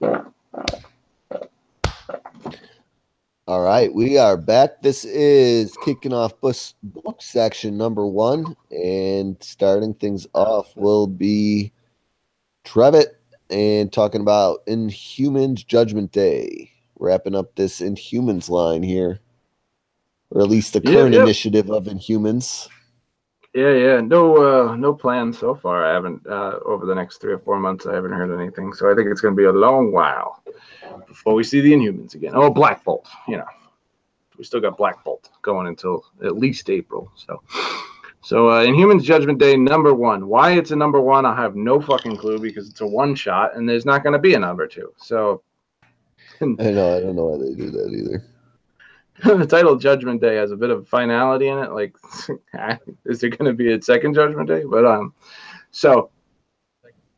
All right, we are back. This is kicking off book section number 1, and starting things off will be Trevitt and talking about Inhumans Judgment Day, wrapping up this Inhumans line here, or at least the current initiative of Inhumans. Yeah. No plans so far. I haven't over the next 3 or 4 months. I haven't heard anything, so I think it's going to be a long while before we see the Inhumans again. Oh, Black Bolt, we still got Black Bolt going until at least April. So Inhumans Judgment Day number 1. Why it's a number 1, I have no fucking clue, because it's a one-shot and there's not going to be a number 2. So I don't know why they do that either. The title Judgment Day has a bit of finality in it. Like, is there going to be a second Judgment Day? But so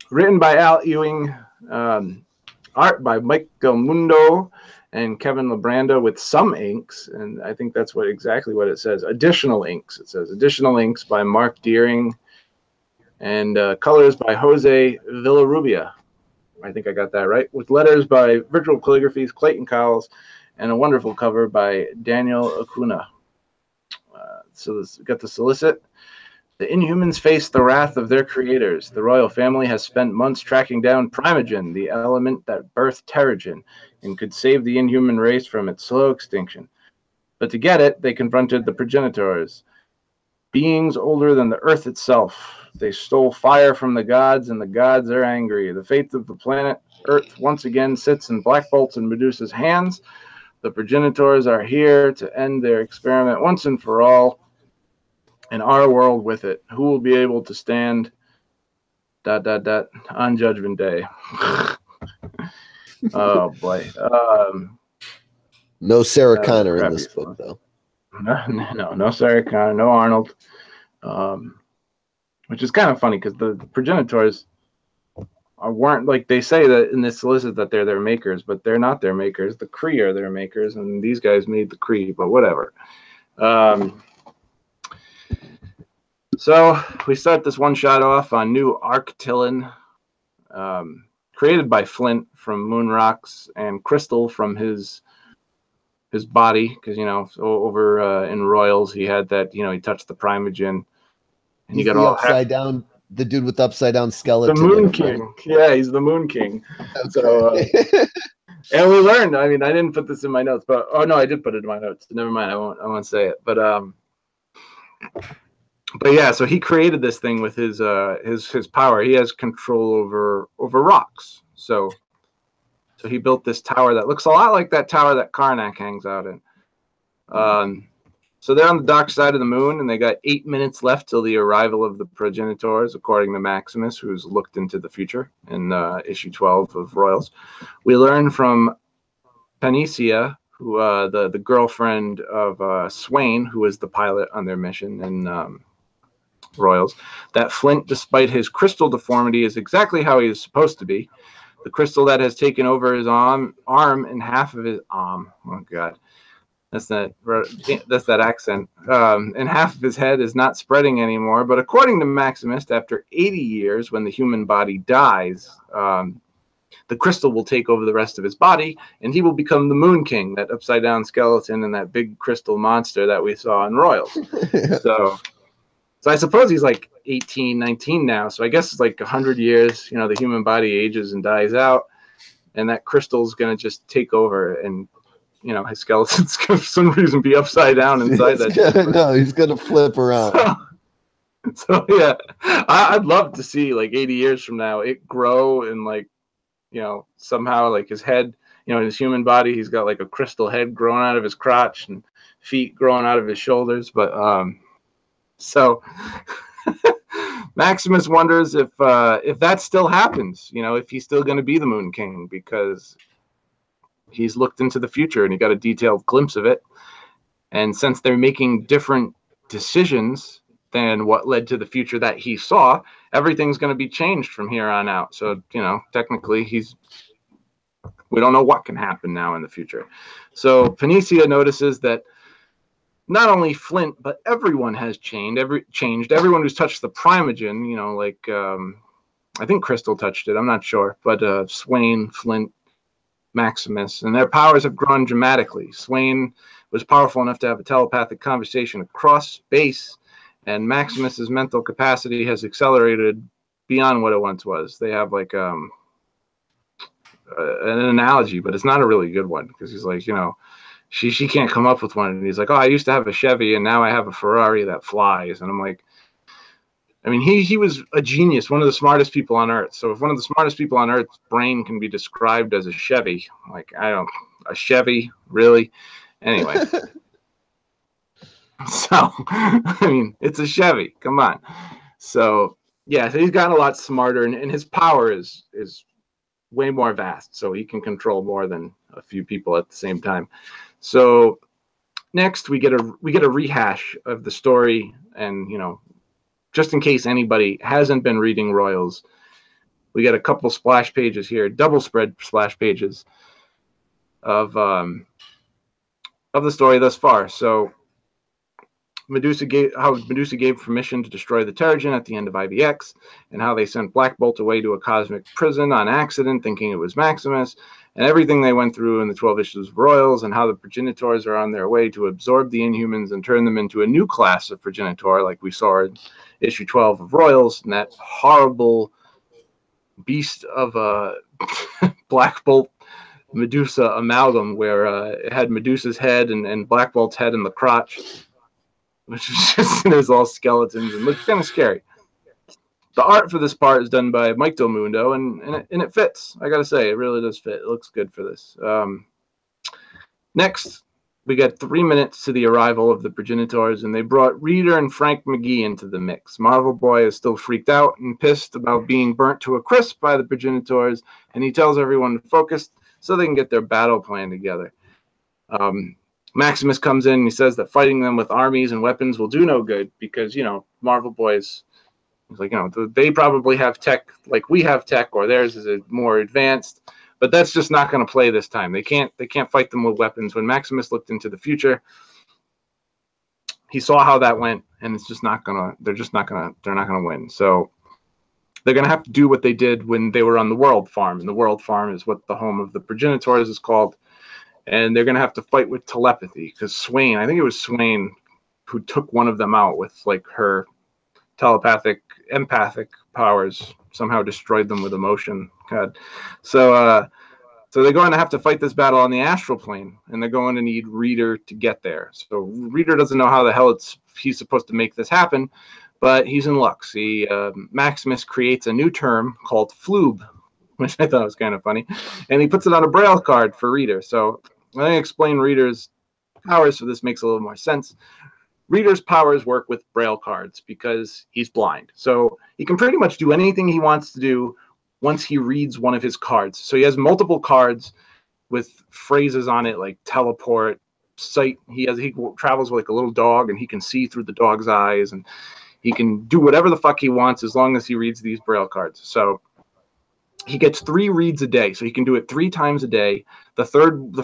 written by Al Ewing, art by Michael Mundo and Kevin Lebrando, with some inks, and I think that's exactly what it says. Additional inks. It says additional inks by Mark Deering, and colors by Jose Villarrubia. I think I got that right. With letters by Virtual Calligraphies, Clayton Cowles, and a wonderful cover by Daniel Acuna. So we got the solicit. The Inhumans face the wrath of their creators. The royal family has spent months tracking down Primogen, the element that birthed Terrigen, and could save the Inhuman race from its slow extinction. But to get it, they confronted the progenitors, beings older than the earth itself. They stole fire from the gods, and the gods are angry. The fate of the planet Earth once again sits in Black Bolt's and Medusa's hands. The progenitors are here to end their experiment once and for all, and our world with it. Who will be able to stand ... on Judgment Day? Oh boy. No Sarah Connor in this book, though. No Sarah Connor, no Arnold. Which is kind of funny, because the progenitors weren't, like, they say that in this solicit that they're their makers, but they're not their makers. The Kree are their makers, and these guys made the Kree, but whatever. So we start this one shot off on New Arctillon, created by Flint from Moon Rocks and Crystal from his body, because over in Royals he had that, he touched the Primogen, and he got all upside down. The dude with the upside down skeleton. The Moon King. Right? Yeah, he's the Moon King. Okay. So, and we learned. I mean, I didn't put this in my notes, but no, I did put it in my notes. Never mind. I won't say it. But yeah. So he created this thing with his power. He has control over rocks. So he built this tower that looks a lot like that tower that Karnak hangs out in. So they're on the dark side of the moon, and they got 8 minutes left till the arrival of the progenitors, according to Maximus, who's looked into the future in issue 12 of Royals. We learn from Panacea, who the girlfriend of Swain, who was the pilot on their mission in Royals, that Flint, despite his crystal deformity, is exactly how he is supposed to be. The crystal that has taken over his arm and half of his arm. Oh God. That's that accent. And half of his head is not spreading anymore. But according to Maximus, after 80 years, when the human body dies, the crystal will take over the rest of his body, and he will become the Moon King, that upside-down skeleton and that big crystal monster that we saw in Royals. So I suppose he's like 18, 19 now. So I guess it's like 100 years. The human body ages and dies out, and that crystal's going to just take over, and his skeleton's going to, for some reason, be upside down inside that. No, he's going to flip around. So yeah, I'd love to see, like, 80 years from now, it grow and, like, somehow, like, his head, in his human body, he's got, like, a crystal head growing out of his crotch and feet growing out of his shoulders. But so Maximus wonders if that still happens, if he's still going to be the Moon King, because he's looked into the future and he got a detailed glimpse of it. And since they're making different decisions than what led to the future that he saw, everything's going to be changed from here on out. So, technically we don't know what can happen now in the future. So Panacea notices that not only Flint, but everyone has changed. Everyone who's touched the Primogen, I think Crystal touched it. I'm not sure. But Swain, Flint, Maximus, and their powers have grown dramatically. Swain was powerful enough to have a telepathic conversation across space, and Maximus's mental capacity has accelerated beyond what it once was. They have like an analogy, but it's not a really good one, because he's like, she can't come up with one, and he's like, oh, I used to have a Chevy and now I have a Ferrari that flies. And I'm like, I mean, he was a genius, one of the smartest people on Earth. So if one of the smartest people on Earth's brain can be described as a Chevy, like, a Chevy, really? Anyway. So, I mean, it's a Chevy. Come on. So, yeah, so he's gotten a lot smarter, and his power is way more vast. So he can control more than a few people at the same time. So next we get a rehash of the story, and just in case anybody hasn't been reading Royals, we get a couple splash pages here, double spread splash pages of the story thus far. So Medusa gave permission to destroy the Terrigen at the end of IVX, and how they sent Black Bolt away to a cosmic prison on accident, thinking it was Maximus, and everything they went through in the 12 issues of Royals, and how the progenitors are on their way to absorb the Inhumans and turn them into a new class of progenitor, like we saw in issue 12 of Royals, and that horrible beast of a Black Bolt Medusa amalgam, where it had Medusa's head and Black Bolt's head in the crotch, which is just, there's all skeletons, and looks kind of scary. The art for this part is done by Mike Del Mundo, and it fits. I gotta say, it really does fit. It looks good for this. Next, we get 3 minutes to the arrival of the progenitors, and they brought Reader and Frank McGee into the mix. Marvel Boy is still freaked out and pissed about being burnt to a crisp by the progenitors, and he tells everyone to focus so they can get their battle plan together. Maximus comes in and he says that fighting them with armies and weapons will do no good, because, Marvel Boys, like, they probably have tech like we have tech, or theirs is more advanced, but that's just not going to play this time. They can't fight them with weapons. When Maximus looked into the future, he saw how that went, and it's just not gonna. They're not gonna win. So they're gonna have to do what they did when they were on the World Farm, and the World Farm is what the home of the progenitors is called. And they're gonna have to fight with telepathy, because Swain, I think it was Swain, who took one of them out with like her empathic powers, somehow destroyed them with emotion. God. So they're going to have to fight this battle on the astral plane, and they're going to need Reader to get there. So Reader doesn't know how the hell he's supposed to make this happen, but he's in luck. See, Maximus creates a new term called floob, which I thought was kind of funny, and he puts it on a braille card for Reader. So let me explain Reader's powers so this makes a little more sense. Reader's powers work with braille cards because he's blind. So he can pretty much do anything he wants to do once he reads one of his cards. So he has multiple cards with phrases on it like teleport, sight. He travels with like a little dog, and he can see through the dog's eyes, and he can do whatever the fuck he wants as long as he reads these braille cards. So he gets 3 reads a day, so he can do it 3 times a day. The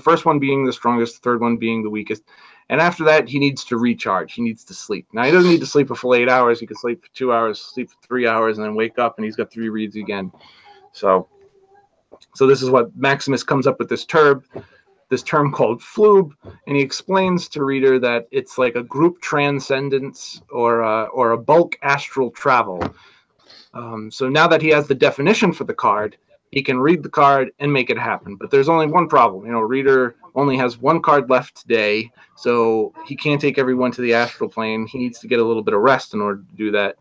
first one being the strongest, the third one being the weakest. And after that, he needs to recharge. He needs to sleep. Now, he doesn't need to sleep a full 8 hours. He can sleep for 2 hours, sleep for 3 hours, and then wake up, and he's got 3 reads again. So this is what Maximus comes up with this term called floob, and he explains to Reader that it's like a group transcendence or a bulk astral travel. So now that he has the definition for the card, he can read the card and make it happen. But there's only one problem. Reader only has 1 card left today, so he can't take everyone to the astral plane. He needs to get a little bit of rest in order to do that.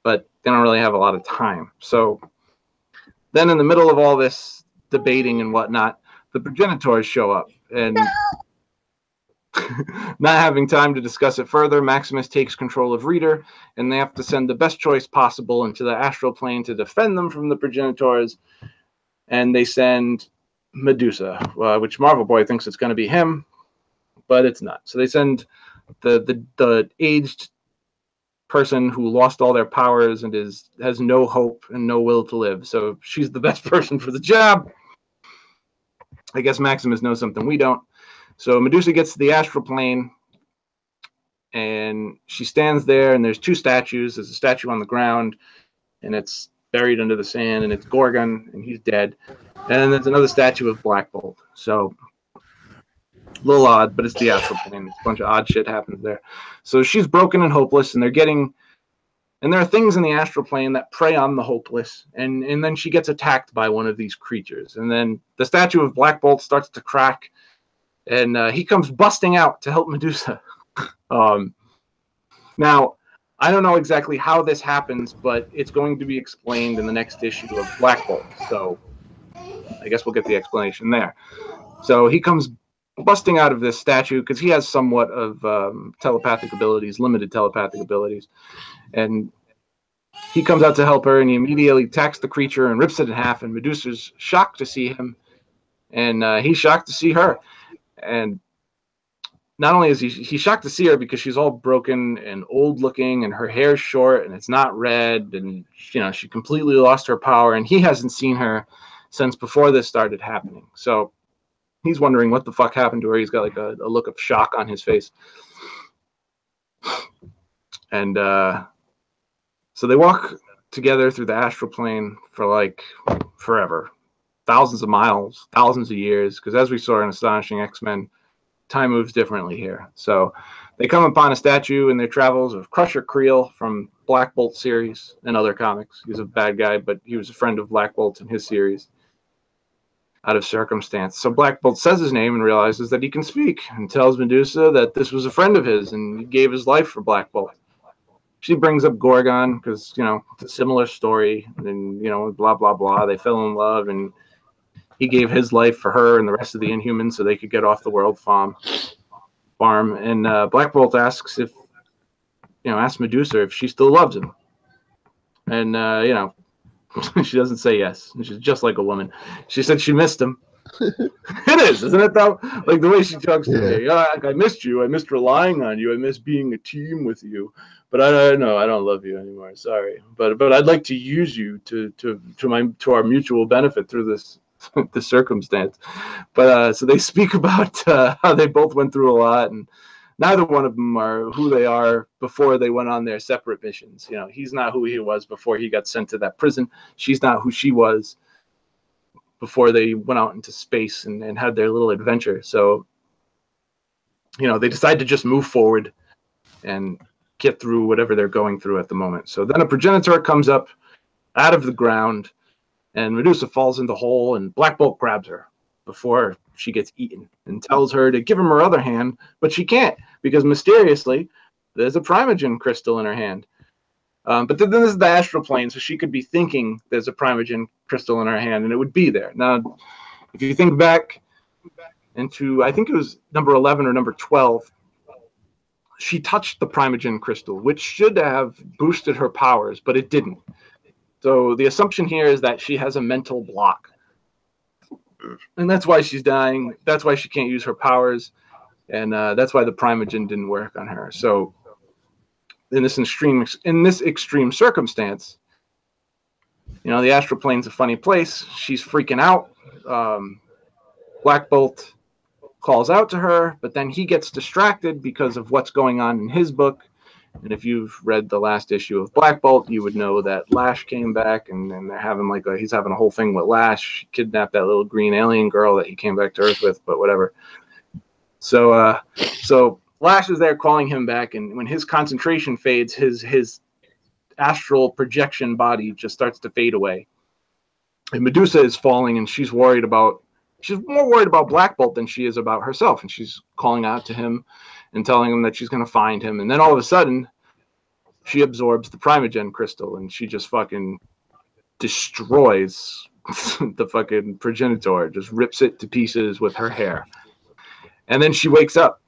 But they don't really have a lot of time. So then in the middle of all this debating and whatnot, the progenitors show up. And not having time to discuss it further, Maximus takes control of Reader, and they have to send the best choice possible into the astral plane to defend them from the progenitors. And they send Medusa, which Marvel Boy thinks it's going to be him, but it's not. So they send the aged person who lost all their powers and has no hope and no will to live. So she's the best person for the job. I guess Maximus knows something we don't. So Medusa gets to the astral plane, and she stands there, and there's 2 statues. There's a statue on the ground, and it's buried under the sand, and it's Gorgon, and he's dead. And then there's another statue of Black Bolt. So a little odd, but it's the astral plane. It's a bunch of odd shit happens there. So she's broken and hopeless, and there are things in the astral plane that prey on the hopeless, and then she gets attacked by one of these creatures. And then the statue of Black Bolt starts to crack, and he comes busting out to help Medusa. Now, I don't know exactly how this happens, but it's going to be explained in the next issue of Black Bolt. So I guess we'll get the explanation there. So he comes busting out of this statue because he has somewhat of telepathic abilities, limited telepathic abilities. And he comes out to help her, and he immediately attacks the creature and rips it in half. And Medusa's shocked to see him, and he's shocked to see her. And not only is he's shocked to see her because she's all broken and old looking, and her hair's short and it's not red, and she completely lost her power, and he hasn't seen her since before this started happening. So he's wondering what the fuck happened to her. He's got like a look of shock on his face. And so they walk together through the astral plane for like forever, thousands of miles, thousands of years, because as we saw in Astonishing X-Men, time moves differently here. So they come upon a statue in their travels of Crusher Creel from Black Bolt series and other comics. He's a bad guy, but he was a friend of Black Bolt in his series out of circumstance. So Black Bolt says his name and realizes that he can speak, and tells Medusa that this was a friend of his and he gave his life for Black Bolt. She brings up Gorgon because, it's a similar story, and, blah, blah, blah. They fell in love, and he gave his life for her and the rest of the Inhumans so they could get off the world farm. And Black Bolt asks asks Medusa if she still loves him. And, she doesn't say yes. She's just like a woman. She said she missed him. It is, isn't it, though? Like the way she talks to me. I missed you. I missed relying on you. I missed being a team with you. But I know I don't love you anymore. Sorry. But I'd like to use you to our mutual benefit through this circumstance. But so they speak about how they both went through a lot, and neither one of them are who they are before they went on their separate missions. He's not who he was before he got sent to that prison. She's not who she was before they went out into space and had their little adventure. So, they decide to just move forward and get through whatever they're going through at the moment. So then a progenitor comes up out of the ground, and Medusa falls in the hole, and Black Bolt grabs her before she gets eaten and tells her to give him her other hand, but she can't because mysteriously there's a Primogen crystal in her hand. But then this is the astral plane, so she could be thinking there's a Primogen crystal in her hand, and it would be there. Now, if you think back into, I think it was number 11 or number 12, she touched the Primogen crystal, which should have boosted her powers, but it didn't. So the assumption here is that she has a mental block. And that's why she's dying. That's why she can't use her powers. And that's why the Primogen didn't work on her. So in this extreme circumstance, the astral plane's a funny place. She's freaking out. Black Bolt calls out to her, but then he gets distracted because of what's going on in his book. And if you've read the last issue of Black Bolt, you would know that Lash came back, and they're having he's having a whole thing with Lash. He kidnapped that little green alien girl that he came back to Earth with, but whatever. So Lash is there calling him back, and when his concentration fades, his astral projection body just starts to fade away. And Medusa is falling, and she's more worried about Black Bolt than she is about herself, and she's calling out to him and telling him that she's going to find him. And then all of a sudden, she absorbs the Primogen crystal, and she just fucking destroys the fucking progenitor, just rips it to pieces with her hair. And then she wakes up,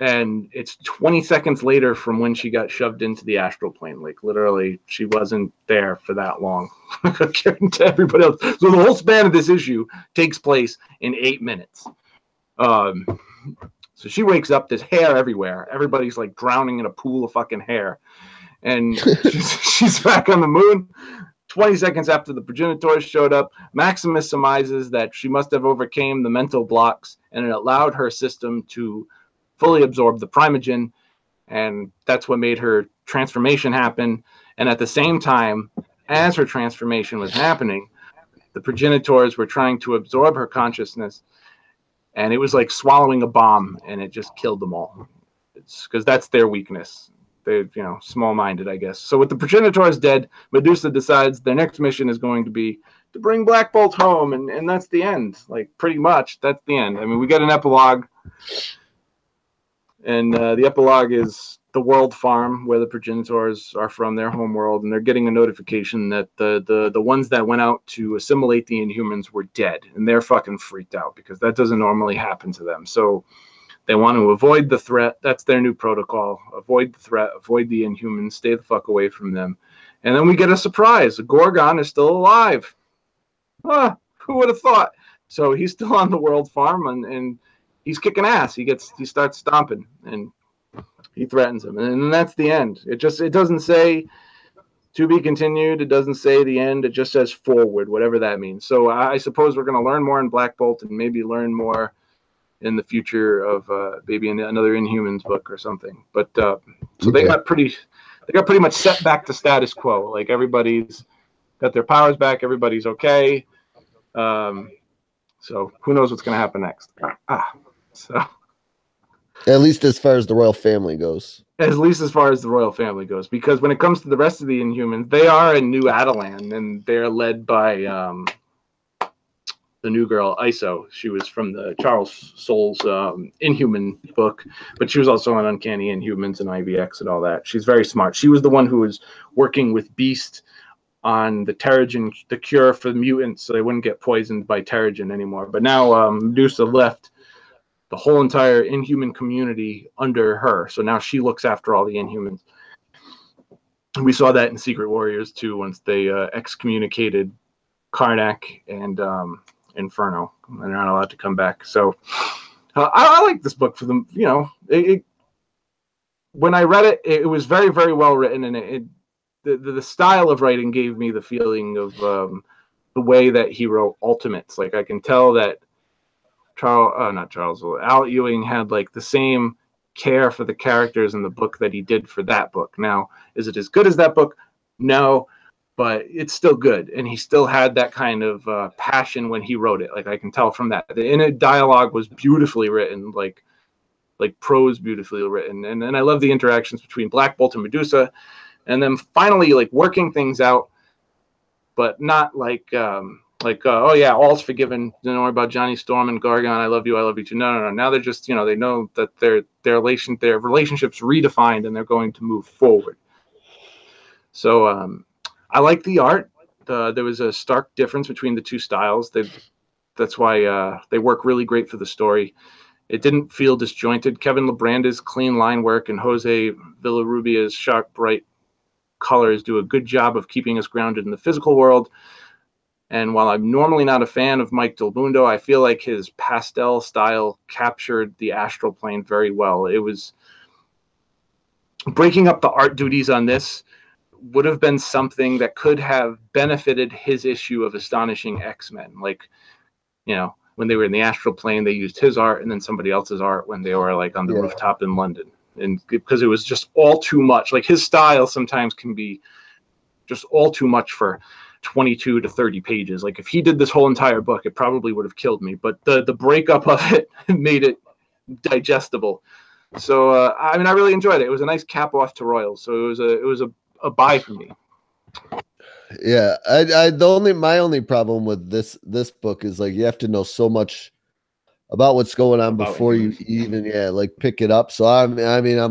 and it's 20 seconds later from when she got shoved into the astral plane. Like, literally, she wasn't there for that long, according to everybody else. So the whole span of this issue takes place in 8 minutes. So she wakes up, there's hair everywhere. Everybody's like drowning in a pool of fucking hair. And she's back on the moon. 20 seconds after the progenitors showed up, Maximus surmises that she must have overcame the mental blocks, and it allowed her system to fully absorb the Primogen, and that's what made her transformation happen. And at the same time, as her transformation was happening, the progenitors were trying to absorb her consciousness, and it was like swallowing a bomb, and it just killed them all. It's because that's their weakness. They're, small-minded, I guess. So with the progenitors dead, Medusa decides their next mission is going to be to bring Black Bolt home, and that's the end. Like, pretty much, that's the end. I mean, we get an epilogue, and the epilogue is the world farm where the progenitors are from, their home world, and they're getting a notification that the ones that went out to assimilate the Inhumans were dead, and they're fucking freaked out because that doesn't normally happen to them. So they want to avoid the threat. That's their new protocol. Avoid the threat, avoid the Inhumans, stay the fuck away from them. And then we get a surprise. Gorgon is still alive. Who would have thought? So he's still on the world farm, and he's kicking ass. He starts stomping, and he threatens him, and that's the end. It doesn't say to be continued. It doesn't say the end. It just says forward, whatever that means. So I suppose we're going to learn more in Black Bolt, and maybe learn more in the future of maybe another Inhumans book or something. But so they got pretty much set back to status quo. Like, everybody's got their powers back. Everybody's okay. So who knows what's going to happen next? So at least as far as the royal family goes. At least as far as the royal family goes, because when it comes to the rest of the Inhumans, they are in New Adelan, and they're led by the new girl, Iso. She was from the Charles Soule's Inhuman book, but she was also on Uncanny Inhumans and IVX and all that. She's very smart. She was the one who was working with Beast on the Terrigen, the cure for the mutants, so they wouldn't get poisoned by Terrigen anymore. But now Medusa left the whole entire Inhuman community under her, so now she looks after all the Inhumans. We saw that in Secret Warriors too, once they excommunicated Karnak and Inferno, and they're not allowed to come back. So I like this book for them. When I read it, it was very, very well written, and the style of writing gave me the feeling of the way that he wrote Ultimates. Like, I can tell that Al Ewing had like the same care for the characters in the book that he did for that book. Now, is it as good as that book? No, but it's still good, and he still had that kind of passion when he wrote it. Like, I can tell from that. The inner dialogue was beautifully written, like prose beautifully written, and I love the interactions between Black Bolt and Medusa. And then finally, like, working things out, but not like, oh yeah, all's forgiven. Don't worry about Johnny Storm and Gorgon. I love you too. No. Now they're just, they know that their relationship's redefined, and they're going to move forward. So I like the art. There was a stark difference between the two styles. That's why they work really great for the story. It didn't feel disjointed. Kevin Lebranda's clean line work and Jose Villarrubia's sharp, bright colors do a good job of keeping us grounded in the physical world. And while I'm normally not a fan of Mike Del Mundo, I feel like his pastel style captured the astral plane very well. It was breaking up the art duties on this would have been something that could have benefited his issue of Astonishing X-Men. Like, when they were in the astral plane, they used his art and then somebody else's art when they were like on the rooftop in London. And because it was just all too much. Like, his style sometimes can be just all too much for 22 to 30 pages. Like, if he did this whole entire book, it probably would have killed me. But the breakup of it made it digestible. So I really enjoyed it. It was a nice cap off to Royals. So it was a buy for me. Yeah, my only problem with this book is, like, you have to know so much about what's going on before you even pick it up. So I'm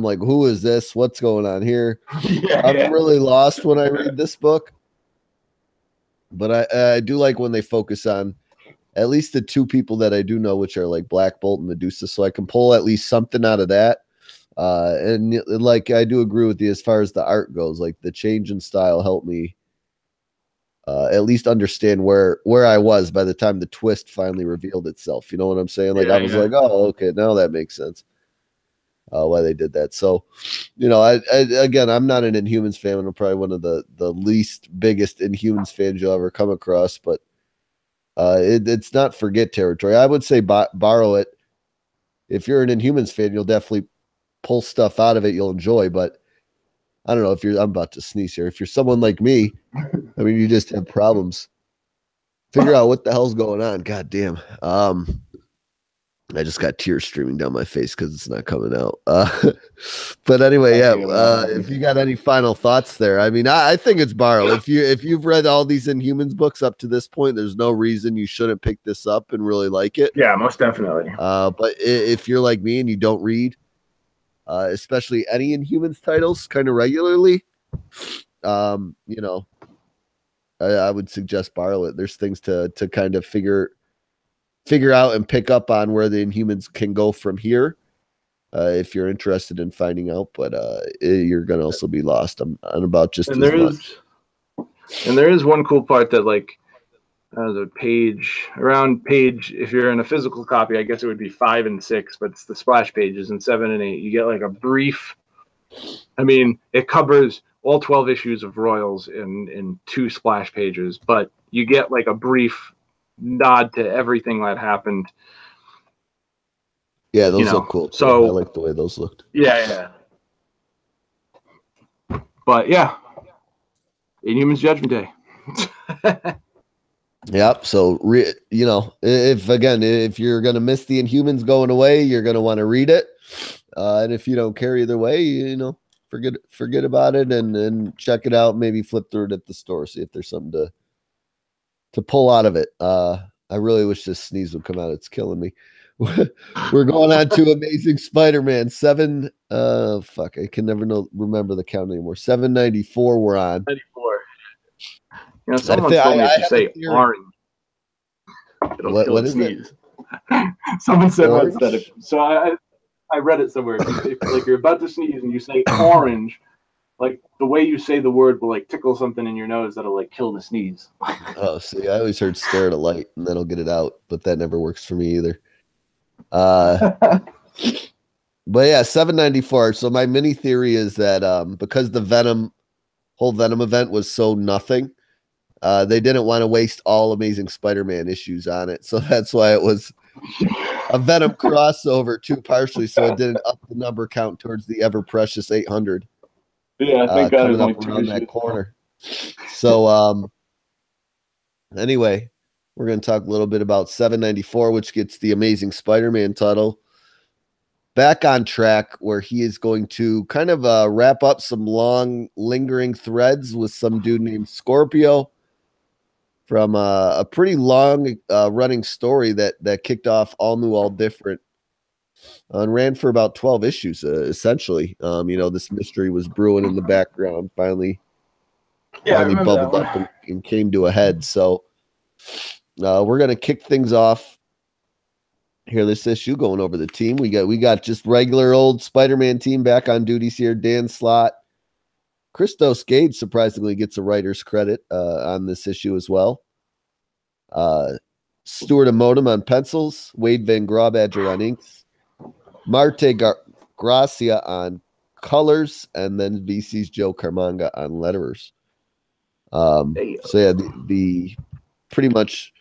like, who is this? What's going on here? I'm really lost when I read this book. But I do like when they focus on at least the two people that I do know, which are like Black Bolt and Medusa, so I can pull at least something out of that. And like, I do agree with you as far as the art goes. Like, the change in style helped me at least understand where I was by the time the twist finally revealed itself. You know what I'm saying? Like, I was like, oh, okay, now that makes sense. Why they did that. So, again, I'm not an Inhumans fan. I'm probably one of the least biggest Inhumans fans you'll ever come across, but it's not forget territory. I would say borrow it. If you're an Inhumans fan, you'll definitely pull stuff out of it you'll enjoy, but I don't know if I'm about to sneeze here. If you're someone like me, I mean, you just have problems. Figure out what the hell's going on. God damn. I just got tears streaming down my face because it's not coming out. But anyway, yeah. If you got any final thoughts there, I mean, I think it's Barl. If you've read all these Inhumans books up to this point, there's no reason you shouldn't pick this up and really like it. Yeah, most definitely. But if you're like me and you don't read, especially any Inhumans titles, kind of regularly, you know, I would suggest borrow it. There's things to kind of figure out and pick up on where the Inhumans can go from here, if you're interested in finding out. But you're gonna also be lost on about just as much. And there is one cool part that, like, the page, if you're in a physical copy, I guess it would be 5 and 6, but it's the splash pages in 7 and 8. You get like a brief. I mean, it covers all 12 issues of Royals in 2 splash pages, but you get like a brief nod to everything that happened. Yeah, those look cool. So I like the way those looked. Yeah. But yeah, Inhumans Judgment Day. Yep. So if you're gonna miss the Inhumans going away, you're gonna want to read it. And if you don't care either way, forget about it and check it out. Maybe flip through it at the store, see if there's something to pull out of it. I really wish this sneeze would come out. It's killing me. We're going on to Amazing Spider-Man 7. Fuck, I can never remember the count anymore. 794 we're on. 94. You know, someone told me if you say orange, it'll kill the sneeze. Someone said once that so I read it somewhere. If like you're about to sneeze and you say orange, like the way you say the word will like tickle something in your nose that'll like kill the sneeze. Oh, see, I always heard stare at a light and that'll get it out, but that never works for me either. But yeah, 794. So my mini theory is that because the whole Venom event was so nothing, they didn't want to waste all Amazing Spider-Man issues on it. So that's why it was a Venom crossover too, partially, so it didn't up the number count towards the ever precious 800. Yeah, I think coming up around that corner. So anyway, we're going to talk a little bit about 794, which gets the Amazing Spider-Man title back on track, where he is going to kind of wrap up some long lingering threads with some dude named Scorpio from a pretty long running story that kicked off All New, All Different and ran for about 12 issues, essentially. This mystery was brewing in the background, finally bubbled up and came to a head. So we're going to kick things off here this issue, going over the team. We got just regular old Spider-Man team back on duties here. Dan Slott. Christos Gage surprisingly gets a writer's credit on this issue as well. Stuart Imodum on pencils. Wade Van Grawbadger on inks. Marte Gracia on colors. And then VC's Joe Carmanga on letterers. So yeah, the pretty much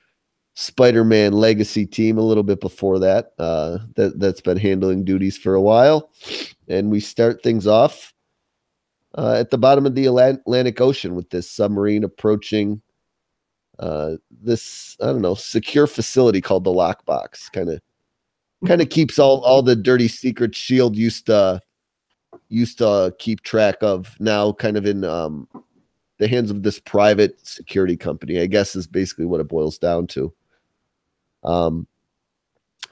Spider-Man legacy team a little bit before that, that's been handling duties for a while. And we start things off at the bottom of the Atlantic Ocean with this submarine approaching this, I don't know, secure facility called the Lockbox. Kind of keeps all the dirty secrets S.H.I.E.L.D. used to keep track of, now kind of in the hands of this private security company, I guess, is basically what it boils down to.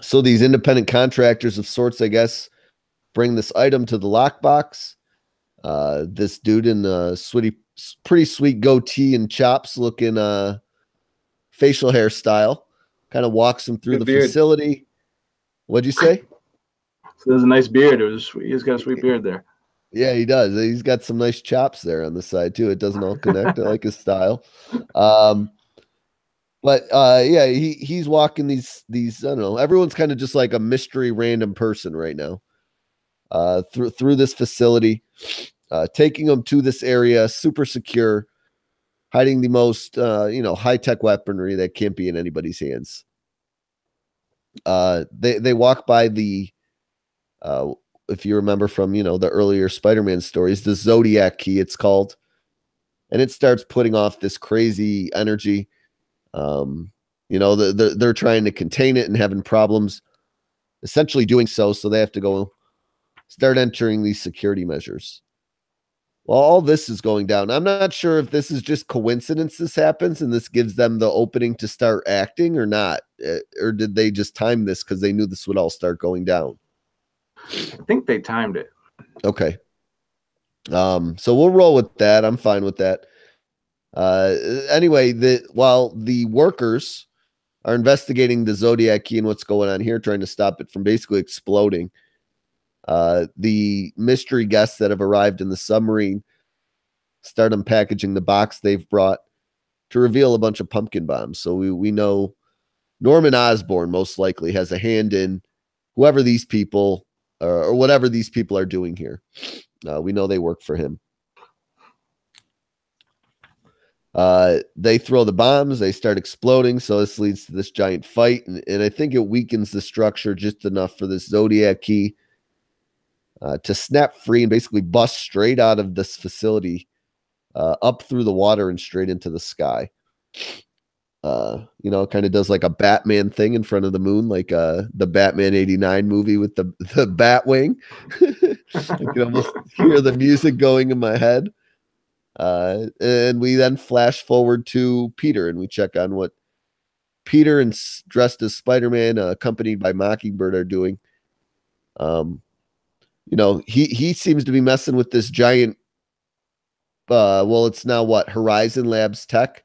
So these independent contractors of sorts, I guess, bring this item to the Lockbox. This dude in a pretty sweet goatee and chops looking facial hairstyle kind of walks him through the facility. What'd you say? So there's a nice beard. He's got a sweet beard there. Yeah, he does. He's got some nice chops there on the side too. It doesn't all connect. I like his style. But yeah, he's walking these I don't know. Everyone's kind of just like a mystery random person right now. Through this facility, taking them to this area, super secure, hiding the most high-tech weaponry that can't be in anybody's hands. They walk by the if you remember from, the earlier Spider-Man stories, the Zodiac key, it's called. And it starts putting off this crazy energy. They're trying to contain it and having problems essentially doing so. So they have to go start entering these security measures. Well, all this is going down. I'm not sure if this is just coincidence this happens and this gives them the opening to start acting or not. Or did they just time this because they knew this would all start going down? I think they timed it. Okay. So we'll roll with that. I'm fine with that. Anyway, while the workers are investigating the Zodiac key and what's going on here, trying to stop it from basically exploding, the mystery guests that have arrived in the submarine start unpackaging the box they've brought to reveal a bunch of pumpkin bombs. So we know Norman Osborn most likely has a hand in whoever these people or whatever these people are doing here. We know they work for him. They throw the bombs, they start exploding, so this leads to this giant fight, and I think it weakens the structure just enough for this Zodiac key to snap free and basically bust straight out of this facility, up through the water and straight into the sky. It kind of does like a Batman thing in front of the moon, like the Batman '89 movie with the bat wing. I can almost hear the music going in my head. And we then flash forward to Peter, and we check on what Peter and dressed as Spider-Man, accompanied by Mockingbird, are doing. He seems to be messing with this giant. It's now what, Horizon Labs tech.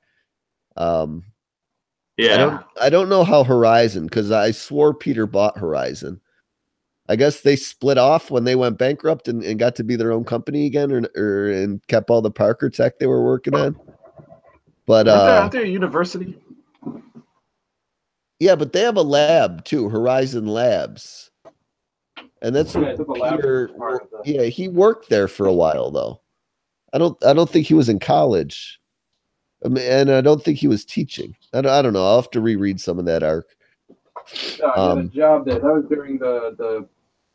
Yeah. I don't know how Horizon, because I swore Peter bought Horizon. I guess they split off when they went bankrupt and got to be their own company again, and kept all the Parker tech they were working on. But aren't they a university? Yeah, but they have a lab too, Horizon Labs, and that's Peter. Yeah, he worked there for a while though. I don't think he was in college, and I don't think he was teaching. I don't know. I'll have to reread some of that arc. He had a job there. That was during the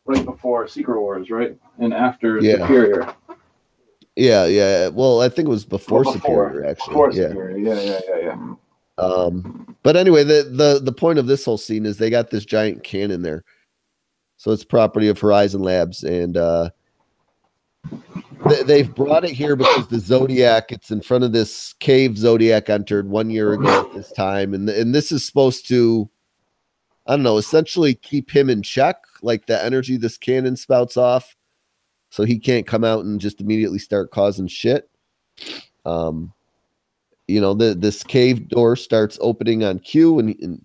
right before Secret Wars, right? And after Superior. Yeah. Well, I think it was before Superior, actually. Before Superior. Yeah. But anyway, the point of this whole scene is they got this giant cannon there. So it's property of Horizon Labs, and they've brought it here because the Zodiac, it's in front of this cave Zodiac entered 1 year ago at this time, and this is supposed to, I don't know, essentially keep him in check, like the energy this cannon spouts off, so he can't come out and just immediately start causing shit. This cave door starts opening on cue, and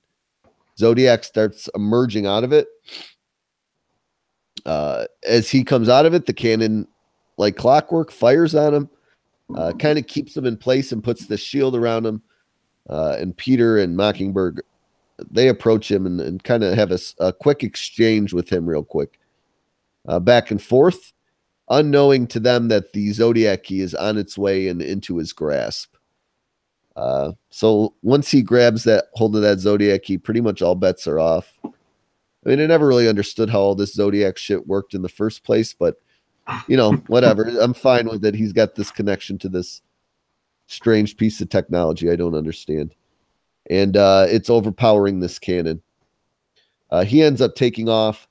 Zodiac starts emerging out of it. As he comes out of it, the cannon, like clockwork, fires on him, kind of keeps him in place and puts the shield around him. And Peter and Mockingbird, they approach him and kind of have a quick exchange with him real quick. Back and forth, unknowing to them that the Zodiac key is on its way and into his grasp. So once he grabs that hold of that Zodiac key, pretty much all bets are off. I mean, I never really understood how all this Zodiac shit worked in the first place, but whatever. I'm fine with it. He's got this connection to this strange piece of technology I don't understand. And it's overpowering this cannon. He ends up taking off,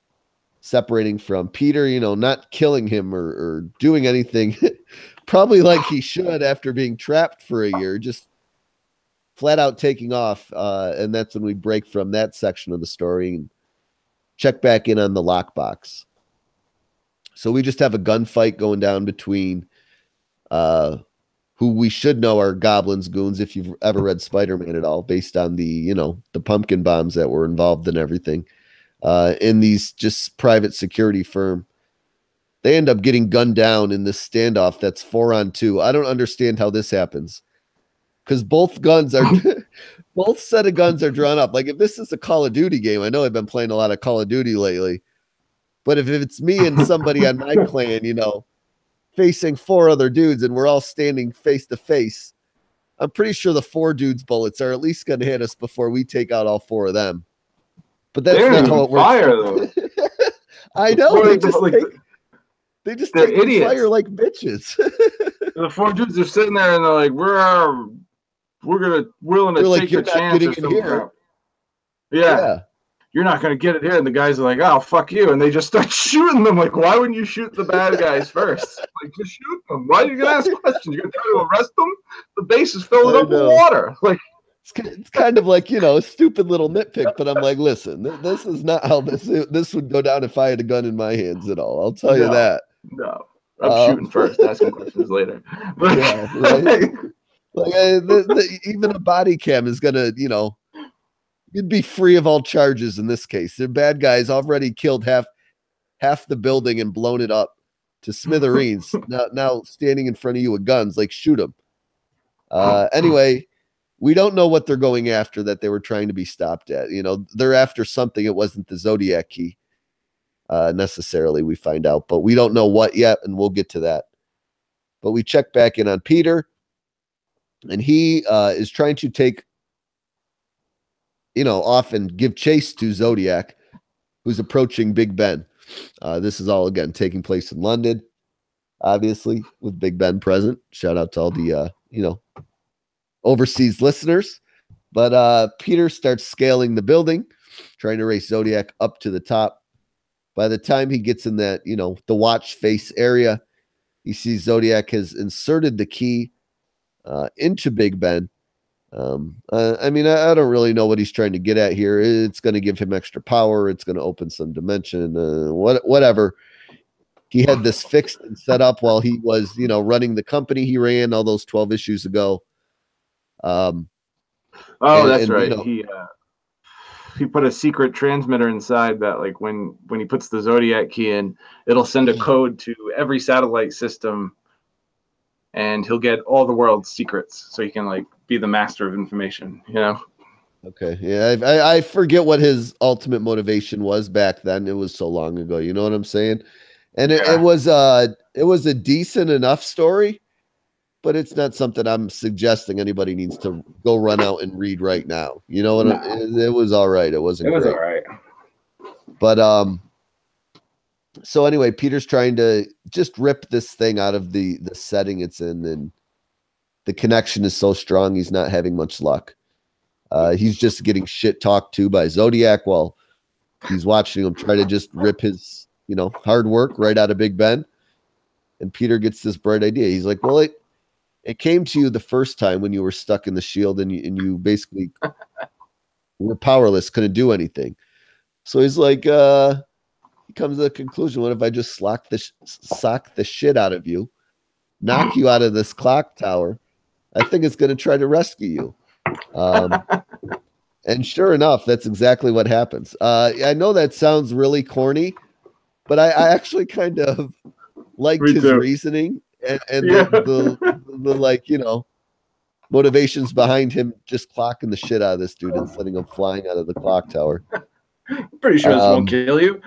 separating from Peter, not killing him or doing anything, probably like he should after being trapped for a year, just flat out taking off. And that's when we break from that section of the story and check back in on the lockbox. So we just have a gunfight going down between who we should know are Goblin's goons if you've ever read Spider-Man at all, based on the pumpkin bombs that were involved in everything. In these just private security firm. They end up getting gunned down in this standoff that's 4-on-2. I don't understand how this happens. Because both set of guns are drawn up. Like if this is a Call of Duty game, I know I've been playing a lot of Call of Duty lately. But if it's me and somebody on my clan, facing 4 other dudes and we're all standing face to face, I'm pretty sure the 4 dudes' bullets are at least going to hit us before we take out all 4 of them. But that's not how it works. I know they just they're take the idiots. fire like bitches. The four dudes are sitting there and they're like, we're willing to like, take you're the not chance getting or in some here. crap. Yeah. You're not going to get it here. And the guys are like, oh, fuck you. And they just start shooting them. Like, why wouldn't you shoot the bad guys first? Like, just shoot them. Why are you going to ask questions? You're going to try to arrest them? The base is filling up with water. Like, it's kind of like, a stupid little nitpick, but I'm like, listen, this is not how this would go down if I had a gun in my hands at all. I'll tell you that. No. I'm shooting first, asking questions later. Yeah, right? Even a body cam is going to, you'd be free of all charges in this case. They're bad guys already killed half the building and blown it up to smithereens. now standing in front of you with guns, like, shoot them. Anyway, we don't know what they're going after that they were trying to be stopped at. They're after something. It wasn't the Zodiac key necessarily, we find out, but we don't know what yet, and we'll get to that. But we check back in on Peter, and he is trying to take, off and give chase to Zodiac, who's approaching Big Ben. This is all, again, taking place in London, obviously, with Big Ben present. Shout out to all the, overseas listeners. But Peter starts scaling the building, trying to race Zodiac up to the top. By the time he gets in that, the watch face area, he sees Zodiac has inserted the key into Big Ben. I don't really know what he's trying to get at here. It's going to give him extra power. It's going to open some dimension, whatever. He had this fixed and set up while he was, running the company he ran all those 12 issues ago. That's right. He put a secret transmitter inside that, like, when he puts the Zodiac key in, it'll send a code to every satellite system, and he'll get all the world's secrets, so he can, like, be the master of information. Okay, yeah, I forget what his ultimate motivation was back then. It was so long ago. You know what I'm saying? And it was a decent enough story, but it's not something I'm suggesting anybody needs to go run out and read right now. You know what? It was all right. It wasn't great. All right. But so anyway, Peter's trying to just rip this thing out of the setting it's in, and the connection is so strong he's not having much luck. He's just getting shit talked to by Zodiac while he's watching him try to just rip his, hard work right out of Big Ben. And Peter gets this bright idea. He's like, well, it came to you the first time when you were stuck in the shield and you basically were powerless, couldn't do anything. So he's like, he comes to the conclusion, what if I just sock the shit out of you, knock you out of this clock tower? I think it's going to try to rescue you. And sure enough, that's exactly what happens. I know that sounds really corny, but I actually kind of liked his reasoning and the motivations behind him just clocking the shit out of this dude and sending him flying out of the clock tower. Pretty sure this won't kill you.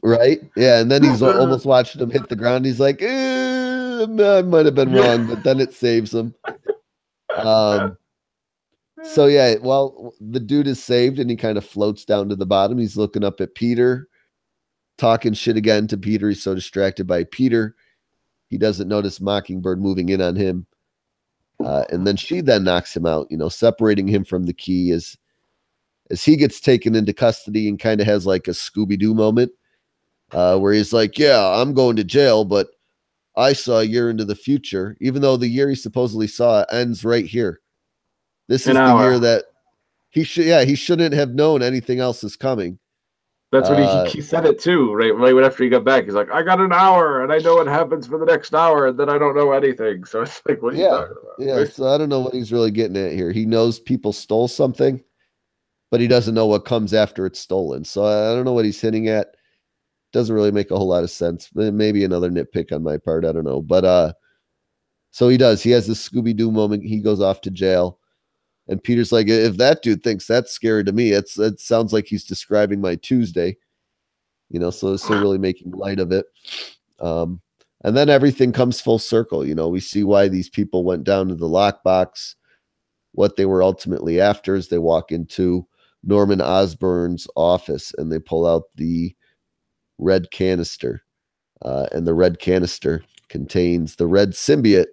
Right? Yeah, and then he's almost watching him hit the ground. He's like, I might have been wrong, but then it saves him. So yeah, well, the dude is saved and he kind of floats down to the bottom. He's looking up at Peter, talking shit again to Peter. He's so distracted by Peter, he doesn't notice Mockingbird moving in on him. And then she then knocks him out, separating him from the key as he gets taken into custody and kind of has like a Scooby-Doo moment where he's like, yeah, I'm going to jail, but I saw a year into the future, even though the year he supposedly saw ends right here. This is the year that he shouldn't have known anything else is coming. That's what he said it too, right after he got back. He's like, I got an hour and I know what happens for the next hour, and then I don't know anything. So it's like, what are you talking about? Yeah, right? So I don't know what he's really getting at here. He knows people stole something, but he doesn't know what comes after it's stolen. So I don't know what he's hinting at. Doesn't really make a whole lot of sense. Maybe another nitpick on my part. I don't know. But so he does. He has this Scooby-Doo moment. He goes off to jail. And Peter's like, if that dude thinks that's scary to me, it sounds like he's describing my Tuesday. So really making light of it. And then everything comes full circle. We see why these people went down to the lockbox, what they were ultimately after as they walk into Norman Osborn's office, and they pull out the red canister. And the red canister contains the red symbiote,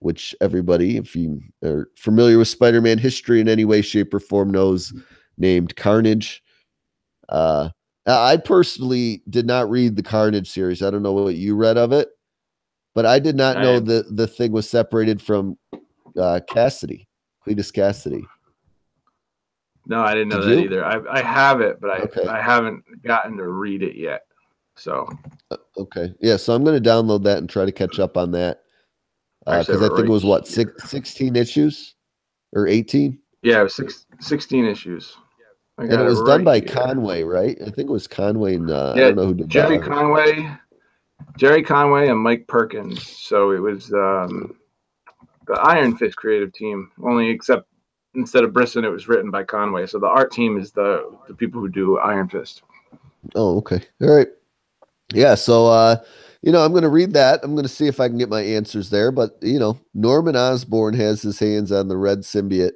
which everybody, if you are familiar with Spider-Man history in any way, shape, or form, knows, named Carnage. I personally did not read the Carnage series. I don't know what you read of it, but I did not know that the thing was separated from Cassidy, Cletus Cassidy. No, I didn't know that either. I have it, but I haven't gotten to read it yet. So okay, yeah. So I'm going to download that and try to catch up on that because I think it was what 16 issues or 18. Yeah, it was 16 issues. And it was done by Conway, right? I think it was Conway and I don't know who did Jerry Conway and Mike Perkins. So it was the Iron Fist creative team, only except instead of Brisson, it was written by Conway. So the art team is the people who do Iron Fist. Oh, okay. All right. Yeah, so I'm going to read that. I'm going to see if I can get my answers there. But Norman Osborn has his hands on the red symbiote.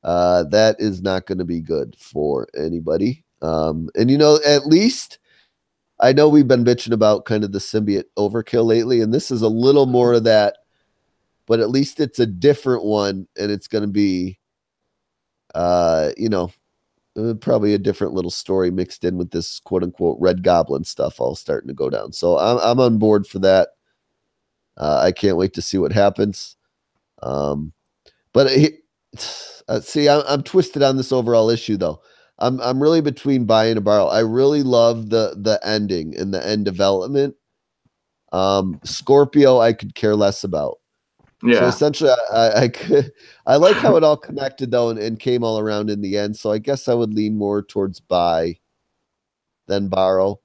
That is not going to be good for anybody. And at least I know we've been bitching about kind of the symbiote overkill lately, and this is a little more of that. But at least it's a different one, and it's going to be, probably a different little story mixed in with this quote unquote Red Goblin stuff all starting to go down. So I'm on board for that. I can't wait to see what happens. See, I'm twisted on this overall issue though. I'm really between buy and a borrow. I really love the ending and the end development. Scorpio, I could care less about. Yeah. So essentially, I like how it all connected though and came all around in the end. So I guess I would lean more towards buy than borrow.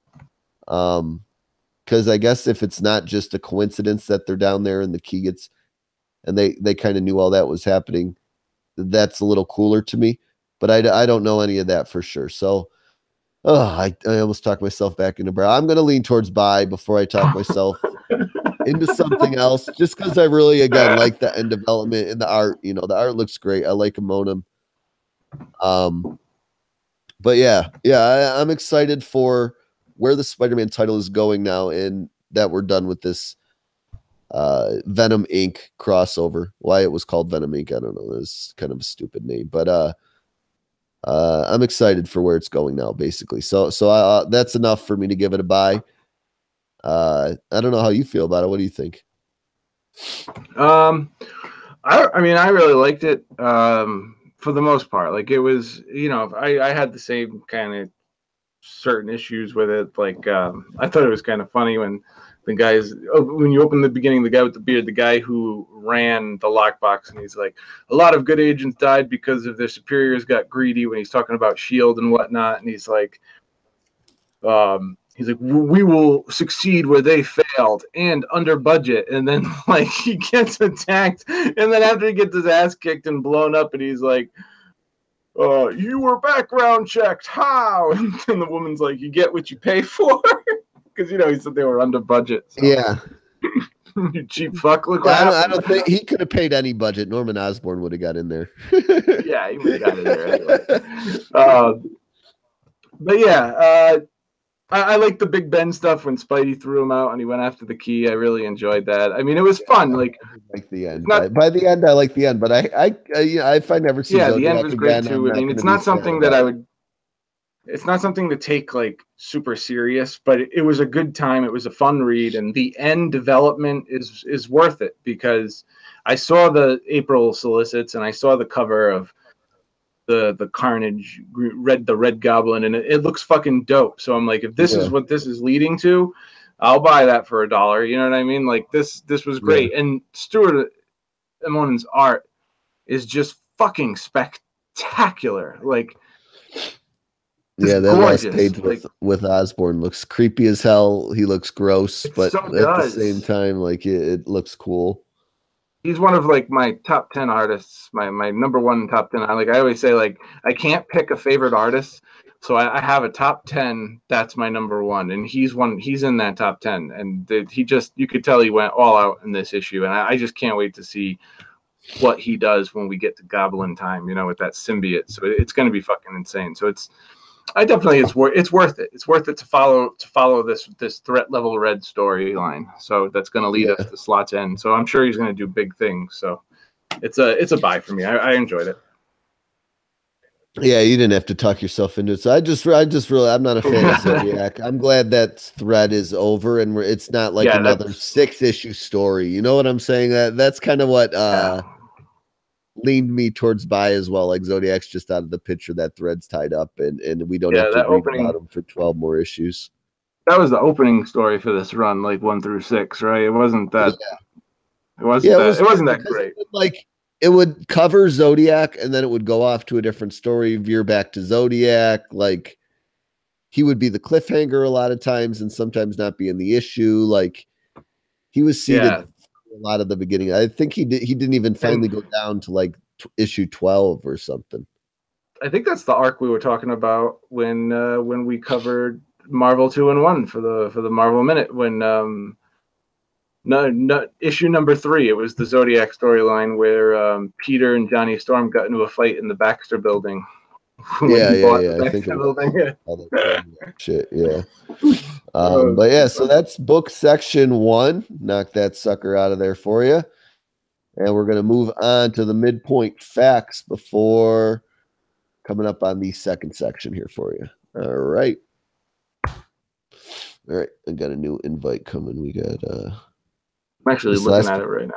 Because I guess if it's not just a coincidence that they're down there and the key gets, and they kind of knew all that was happening, that's a little cooler to me. But I don't know any of that for sure. So I almost talked myself back into borrow. I'm going to lean towards buy before I talk myself into something else, just because I really, again, like the end development and the art. The art looks great. I like Amonum. But I'm excited for where the Spider-Man title is going now, and that we're done with this Venom Inc. crossover. Why it was called Venom Inc., I don't know. It's kind of a stupid name, but I'm excited for where it's going now, basically. So that's enough for me to give it a buy. I don't know how you feel about it. What do you think? I really liked it for the most part. Like it was, I had the same kind of certain issues with it. Like I thought it was kind of funny when the guys, when you open the beginning, the guy with the beard, the guy who ran the lockbox, and he's like, a lot of good agents died because of their superiors got greedy, when he's talking about S.H.I.E.L.D. and whatnot, and he's like, we will succeed where they failed and under budget. And then like he gets attacked, and then after he gets his ass kicked and blown up, and he's like, you were background checked, how? And the woman's like, you get what you pay for. Because he said they were under budget. So. Yeah. You cheap fuck. Look what I don't think he could have paid any budget. Norman Osborn would have got in there. Yeah, he would have got in there anyway. But yeah, I like the Big Ben stuff when Spidey threw him out and he went after the key. I really enjoyed that. I mean, it was fun. Like the end. By the end, I like the end, but if I never see the end was great too. I mean, it's not something that I would. It's not something to take like super serious, but it was a good time. It was a fun read, and the end development is worth it, because I saw the April solicits and I saw the cover of the Carnage the Red Goblin, and it looks fucking dope. So I'm like, if this is what this is leading to, I'll buy that for $1. You know what I mean? Like this was great. Yeah. And Stuart Immonen's art is just fucking spectacular. Like, yeah, that gorgeous. Last page with Osborn looks creepy as hell. He looks gross, but at the same time, like it looks cool. He's one of like my top 10 artists, my number one top 10. I always say, like, I can't pick a favorite artist, so I have a top 10. That's my number one, and he's in that top 10. And you could tell he went all out in this issue, and I just can't wait to see what he does when we get to Goblin time, you know, with that symbiote. So it's going to be fucking insane. So I definitely it's worth it. It's worth it to follow this threat level red storyline. So that's going to lead us to Slot's End. So I'm sure he's going to do big things. So it's a buy for me. I enjoyed it. Yeah, you didn't have to talk yourself into it. So I just really, I'm not a fan of Zodiac. I'm glad that thread is over and it's not like another 6-issue story. You know what I'm saying? That's kind of what leaned me towards buy as well. Like Zodiac's just out of the picture. That thread's tied up, and we don't have to read about him for 12 more issues. That was the opening story for this run, like 1 through 6, right? It wasn't that. It wasn't that great. It would cover Zodiac, and then it would go off to a different story, veer back to Zodiac. Like he would be the cliffhanger a lot of times, and sometimes not be in the issue. Like he was seated a lot of the beginning. I think he didn't even finally go down to like issue 12 or something. I think that's the arc we were talking about when we covered Marvel 2-in-1 for the Marvel Minute when no issue number 3. It was the Zodiac storyline where Peter and Johnny Storm got into a fight in the Baxter building. Yeah. I think it was shit. Yeah. But yeah, so that's book section 1. Knock that sucker out of there for you. And we're going to move on to the midpoint facts before coming up on the second section here for you. All right. I got a new invite coming. We got I'm actually looking at it right now.